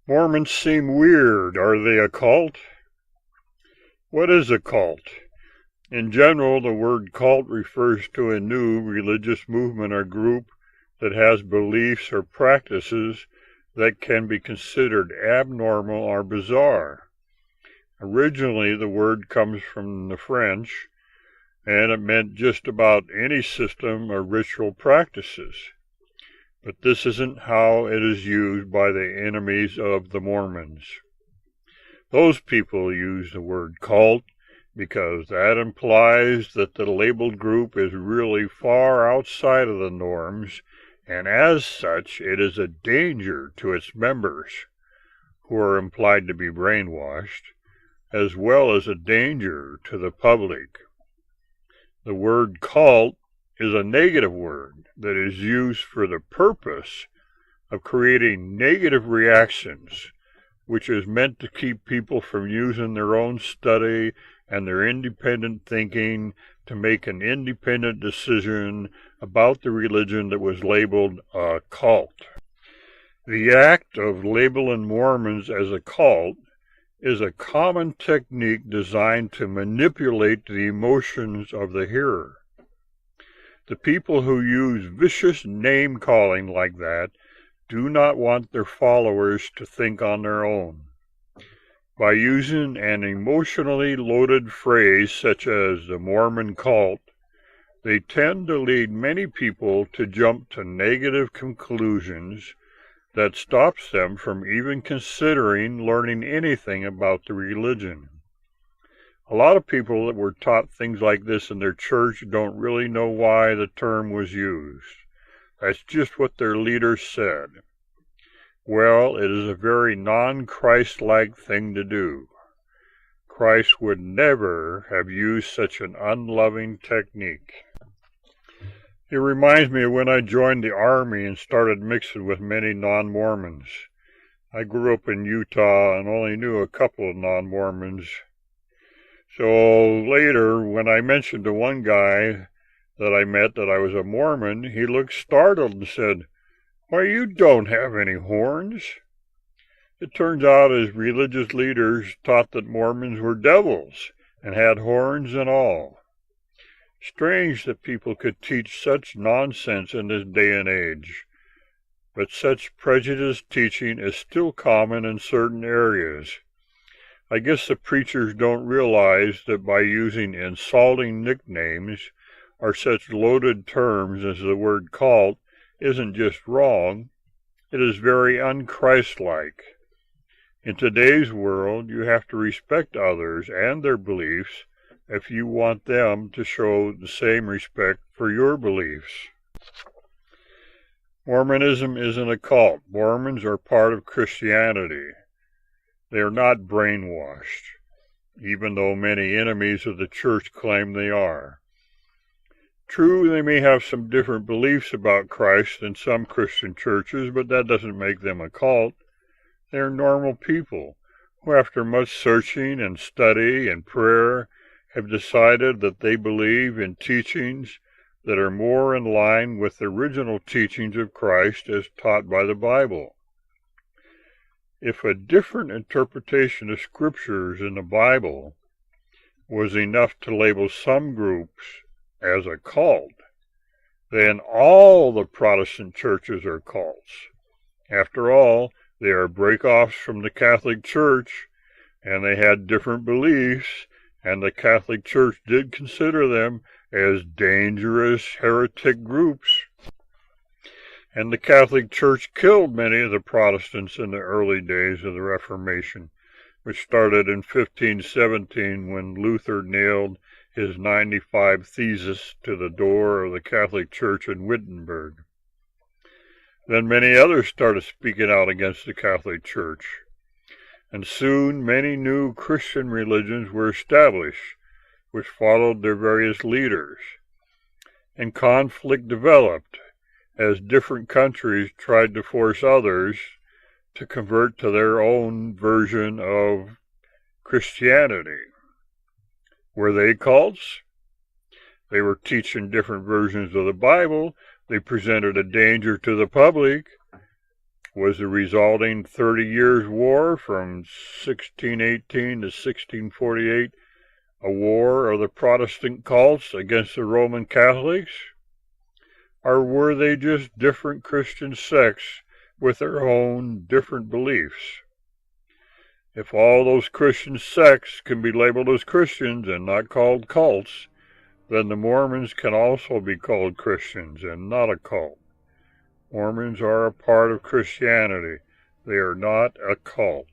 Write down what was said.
Mormons seem weird. Are they a cult? What is a cult? In general, the word cult refers to a new religious movement or group that has beliefs or practices that can be considered abnormal or bizarre. Originally, the word comes from the French, and it meant just about any system or ritual practices. But this isn't how it is used by the enemies of the Mormons. Those people use the word cult because that implies that the labeled group is really far outside of the norms, and as such it is a danger to its members, who are implied to be brainwashed, as well as a danger to the public. The word cult is a negative word that is used for the purpose of creating negative reactions, which is meant to keep people from using their own study and their independent thinking to make an independent decision about the religion that was labeled a cult. The act of labeling Mormons as a cult is a common technique designed to manipulate the emotions of the hearer. The people who use vicious name-calling like that do not want their followers to think on their own. By using an emotionally loaded phrase such as the Mormon cult, they tend to lead many people to jump to negative conclusions that stops them from even considering learning anything about the religion. A lot of people that were taught things like this in their church don't really know why the term was used. That's just what their leaders said. Well, it is a very non-Christ-like thing to do. Christ would never have used such an unloving technique. It reminds me of when I joined the Army and started mixing with many non-Mormons. I grew up in Utah and only knew a couple of non-Mormons. So later, when I mentioned to one guy that I met that I was a Mormon, he looked startled and said, "Why, you don't have any horns." It turns out his religious leaders taught that Mormons were devils and had horns and all. Strange that people could teach such nonsense in this day and age, but such prejudiced teaching is still common in certain areas. I guess the preachers don't realize that by using insulting nicknames or such loaded terms as the word cult isn't just wrong, it is very un-Christ-like. In today's world, you have to respect others and their beliefs if you want them to show the same respect for your beliefs. Mormonism isn't a cult. Mormons are part of Christianity. They are not brainwashed, even though many enemies of the church claim they are. True, they may have some different beliefs about Christ than some Christian churches, but that doesn't make them a cult. They are normal people who, after much searching and study and prayer, have decided that they believe in teachings that are more in line with the original teachings of Christ as taught by the Bible. If a different interpretation of scriptures in the Bible was enough to label some groups as a cult, then all the Protestant churches are cults. After all, they are break-offs from the Catholic Church, and they had different beliefs, and the Catholic Church did consider them as dangerous heretic groups. And the Catholic Church killed many of the Protestants in the early days of the Reformation, which started in 1517 when Luther nailed his 95 Theses to the door of the Catholic Church in Wittenberg. Then many others started speaking out against the Catholic Church, and soon many new Christian religions were established, which followed their various leaders, and conflict developed as different countries tried to force others to convert to their own version of Christianity. Were they cults? They were teaching different versions of the Bible. They presented a danger to the public. Was the resulting 30 Years' War from 1618 to 1648 a war of the Protestant cults against the Roman Catholics? Or were they just different Christian sects with their own different beliefs? If all those Christian sects can be labeled as Christians and not called cults, then the Mormons can also be called Christians and not a cult. Mormons are a part of Christianity. They are not a cult.